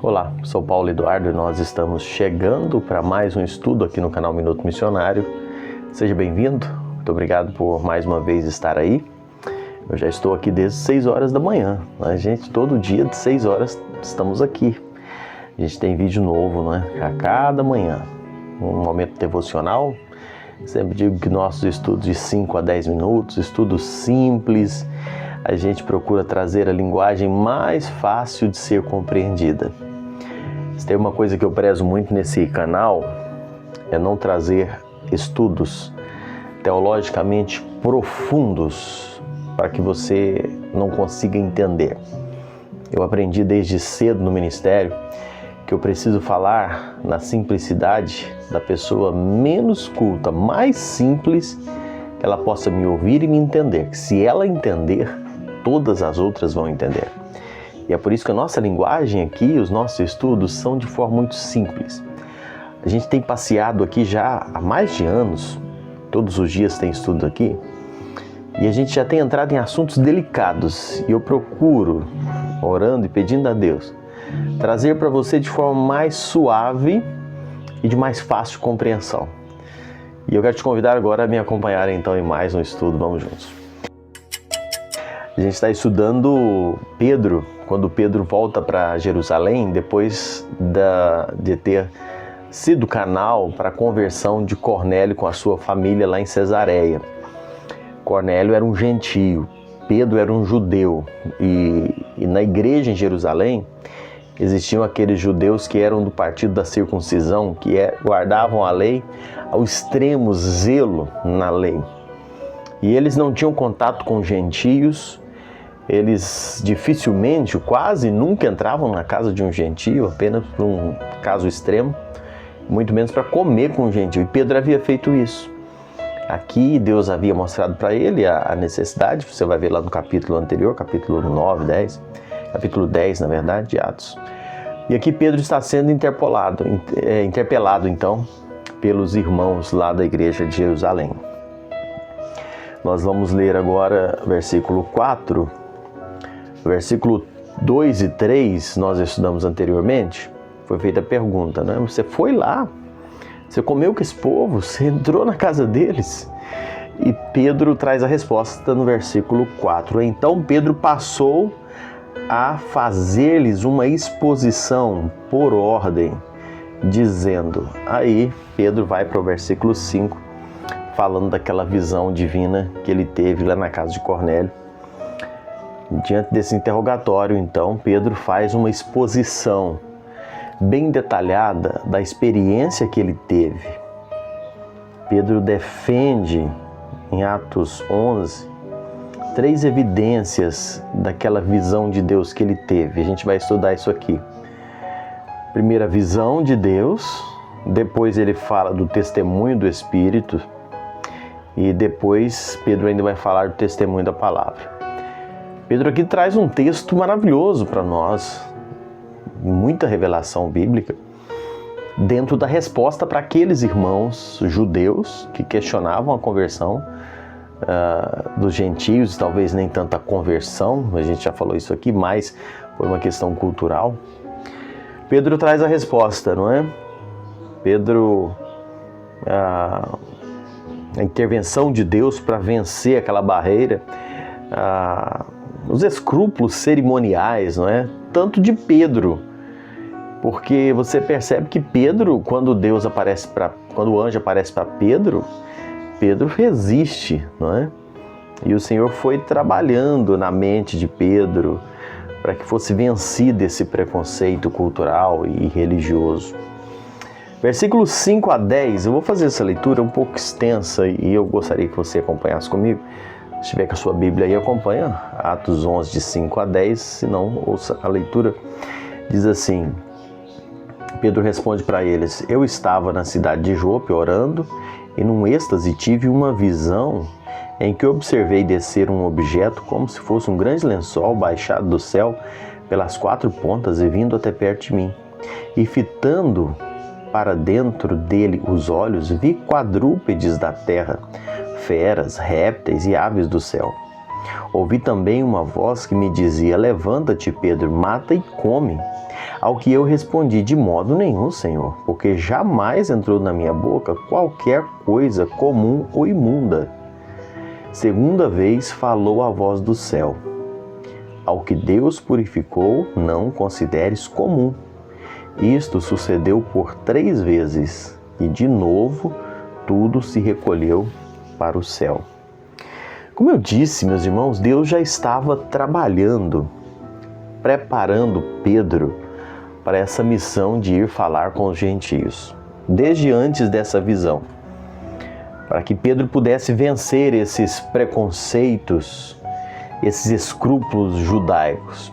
Olá, sou Paulo Eduardo e nós estamos chegando para mais um estudo aqui no canal Minuto Missionário. Seja bem-vindo, muito obrigado por mais uma vez estar aí. Eu já estou aqui desde 6 horas da manhã, a gente todo dia de 6 horas estamos aqui. A gente tem vídeo novo, não é? A cada manhã, um momento devocional. Sempre digo que nossos estudos de 5 a 10 minutos, estudos simples, a gente procura trazer a linguagem mais fácil de ser compreendida. Se tem uma coisa que eu prezo muito nesse canal, é não trazer estudos teologicamente profundos para que você não consiga entender. Eu aprendi desde cedo no ministério que eu preciso falar na simplicidade da pessoa menos culta, mais simples, que ela possa me ouvir e me entender. Que se ela entender, todas as outras vão entender. E é por isso que a nossa linguagem aqui, os nossos estudos são de forma muito simples. A gente tem passeado aqui já há mais de anos, todos os dias tem estudo aqui, e a gente já tem entrado em assuntos delicados. E eu procuro, orando e pedindo a Deus, trazer para você de forma mais suave e de mais fácil compreensão. E eu quero te convidar agora a me acompanhar então em mais um estudo. Vamos juntos. A gente está estudando Pedro, quando Pedro volta para Jerusalém, depois de ter sido canal para a conversão de Cornélio com a sua família lá em Cesareia. Cornélio era um gentio, Pedro era um judeu, e na igreja em Jerusalém existiam aqueles judeus que eram do partido da circuncisão, que guardavam a lei ao extremo zelo na lei. E eles não tinham contato com gentios, eles dificilmente, quase nunca entravam na casa de um gentio, apenas por um caso extremo, muito menos para comer com um gentio. E Pedro havia feito isso. Aqui Deus havia mostrado para ele a necessidade, você vai ver lá no capítulo anterior, capítulo 9, 10, capítulo 10, na verdade, de Atos. E aqui Pedro está sendo interpelado então, pelos irmãos lá da igreja de Jerusalém. Nós vamos ler agora versículo 4, versículo 2 e 3, nós estudamos anteriormente, foi feita a pergunta, né? Você foi lá, você comeu com esse povo, você entrou na casa deles? E Pedro traz a resposta no versículo 4. Então Pedro passou a fazer-lhes uma exposição por ordem, dizendo. Aí Pedro vai para o versículo 5, falando daquela visão divina que ele teve lá na casa de Cornélio. Diante desse interrogatório, então, Pedro faz uma exposição bem detalhada da experiência que ele teve. Pedro defende em Atos 11 3 evidências daquela visão de Deus que ele teve. A gente vai estudar isso aqui. Primeira, visão de Deus, depois ele fala do testemunho do Espírito e depois Pedro ainda vai falar do testemunho da palavra. Pedro aqui traz um texto maravilhoso para nós, muita revelação bíblica, dentro da resposta para aqueles irmãos judeus que questionavam a conversão dos gentios, talvez nem tanta conversão, a gente já falou isso aqui, mas foi uma questão cultural. Pedro traz a resposta, não é? Pedro, a intervenção de Deus para vencer aquela barreira, os escrúpulos cerimoniais, não é? Tanto de Pedro, porque você percebe que Pedro, quando o anjo aparece para Pedro, Pedro resiste, não é? E o Senhor foi trabalhando na mente de Pedro para que fosse vencido esse preconceito cultural e religioso. Versículos 5 a 10, eu vou fazer essa leitura um pouco extensa e eu gostaria que você acompanhasse comigo. Se tiver com a sua Bíblia aí, acompanha Atos 11, de 5 a 10, se não, ouça a leitura. Diz assim: Pedro responde para eles: eu estava na cidade de Jope orando e num êxtase tive uma visão em que observei descer um objeto como se fosse um grande lençol baixado do céu pelas 4 pontas e vindo até perto de mim. E fitando para dentro dele os olhos, vi quadrúpedes da terra, feras, répteis e aves do céu. Ouvi também uma voz que me dizia: levanta-te, Pedro, mata e come. Ao que eu respondi: de modo nenhum, Senhor, porque jamais entrou na minha boca qualquer coisa comum ou imunda. Segunda vez falou a voz do céu: ao que Deus purificou, não consideres comum. Isto sucedeu por 3 vezes, e de novo tudo se recolheu para o céu. Como eu disse, meus irmãos, Deus já estava trabalhando, preparando Pedro para essa missão de ir falar com os gentios, desde antes dessa visão, para que Pedro pudesse vencer esses preconceitos, esses escrúpulos judaicos.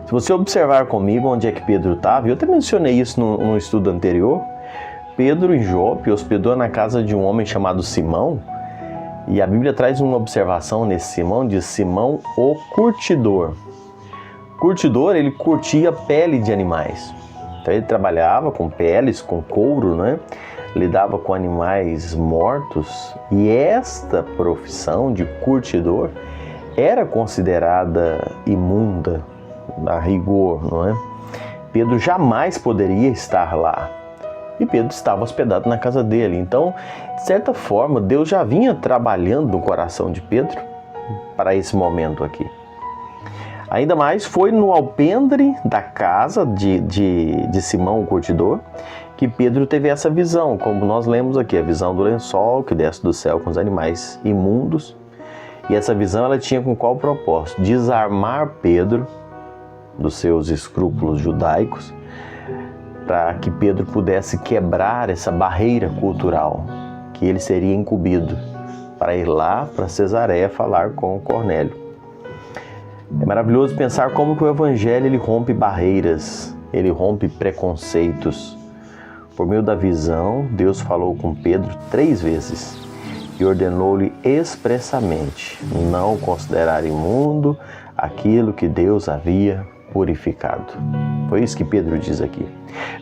Se você observar comigo onde é que Pedro estava, eu até mencionei isso no estudo anterior, Pedro em Jope hospedou na casa de um homem chamado Simão, e a Bíblia traz uma observação nesse Simão, diz Simão o curtidor. Curtidor, ele curtia pele de animais. Então ele trabalhava com peles, com couro, né? Lidava com animais mortos, e esta profissão de curtidor era considerada imunda, a rigor, não é? Pedro jamais poderia estar lá. E Pedro estava hospedado na casa dele. Então, de certa forma, Deus já vinha trabalhando no coração de Pedro para esse momento aqui. Ainda mais foi no alpendre da casa de Simão o curtidor que Pedro teve essa visão, como nós lemos aqui, a visão do lençol que desce do céu com os animais imundos. E essa visão ela tinha com qual propósito? Desarmar Pedro dos seus escrúpulos judaicos, para que Pedro pudesse quebrar essa barreira cultural, que ele seria incumbido para ir lá para Cesareia falar com Cornélio. É maravilhoso pensar como que o Evangelho ele rompe barreiras, ele rompe preconceitos. Por meio da visão, Deus falou com Pedro 3 vezes e ordenou-lhe expressamente não considerar imundo aquilo que Deus havia purificado. Foi isso que Pedro diz aqui.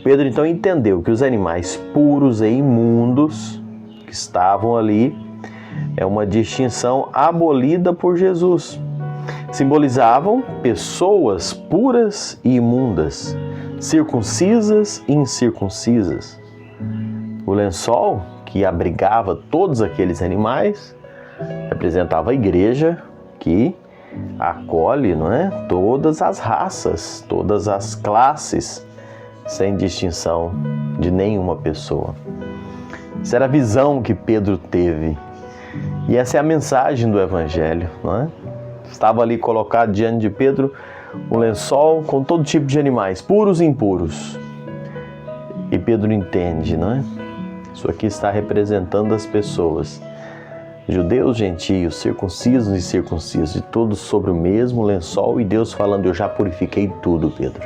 Pedro então entendeu que os animais puros e imundos que estavam ali é uma distinção abolida por Jesus. Simbolizavam pessoas puras e imundas, circuncisas e incircuncisas. O lençol que abrigava todos aqueles animais representava a igreja que acolhe, não é? Todas as raças, todas as classes, sem distinção de nenhuma pessoa. Essa era a visão que Pedro teve. E essa é a mensagem do Evangelho, não é? Estava ali colocado diante de Pedro um lençol com todo tipo de animais, puros e impuros. E Pedro entende, não é? Isso aqui está representando as pessoas, judeus, gentios, circuncisos e circuncisos, de todos sobre o mesmo lençol, e Deus falando: eu já purifiquei tudo, Pedro.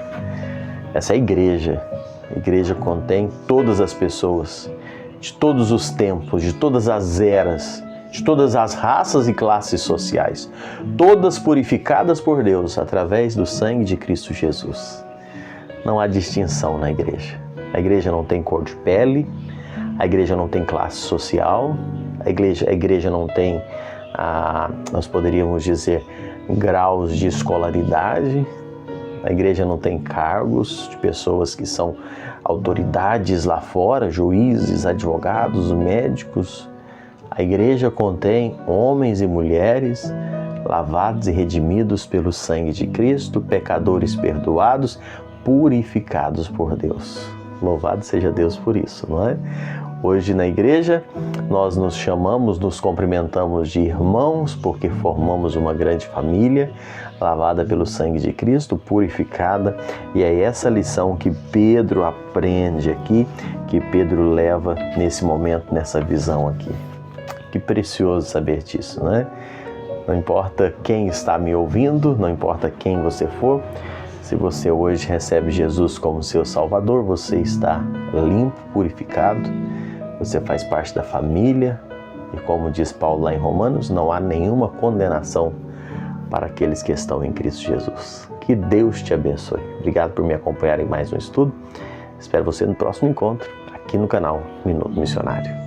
Essa é a igreja. A igreja contém todas as pessoas, de todos os tempos, de todas as eras, de todas as raças e classes sociais, todas purificadas por Deus através do sangue de Cristo Jesus. Não há distinção na igreja. A igreja não tem cor de pele, a igreja não tem classe social, a igreja não tem, nós poderíamos dizer, graus de escolaridade, a igreja não tem cargos de pessoas que são autoridades lá fora, juízes, advogados, médicos. A igreja contém homens e mulheres lavados e redimidos pelo sangue de Cristo, pecadores perdoados, purificados por Deus. Louvado seja Deus por isso, não é? Hoje na igreja nós nos chamamos, nos cumprimentamos de irmãos, porque formamos uma grande família, lavada pelo sangue de Cristo, purificada. E é essa lição que Pedro aprende aqui, que Pedro leva nesse momento, nessa visão aqui. Que precioso saber disso, né? Não importa quem está me ouvindo, não importa quem você for, se você hoje recebe Jesus como seu Salvador, você está limpo, purificado, você faz parte da família, e como diz Paulo lá em Romanos, não há nenhuma condenação para aqueles que estão em Cristo Jesus. Que Deus te abençoe. Obrigado por me acompanhar em mais um estudo. Espero você no próximo encontro, aqui no canal Minuto Missionário.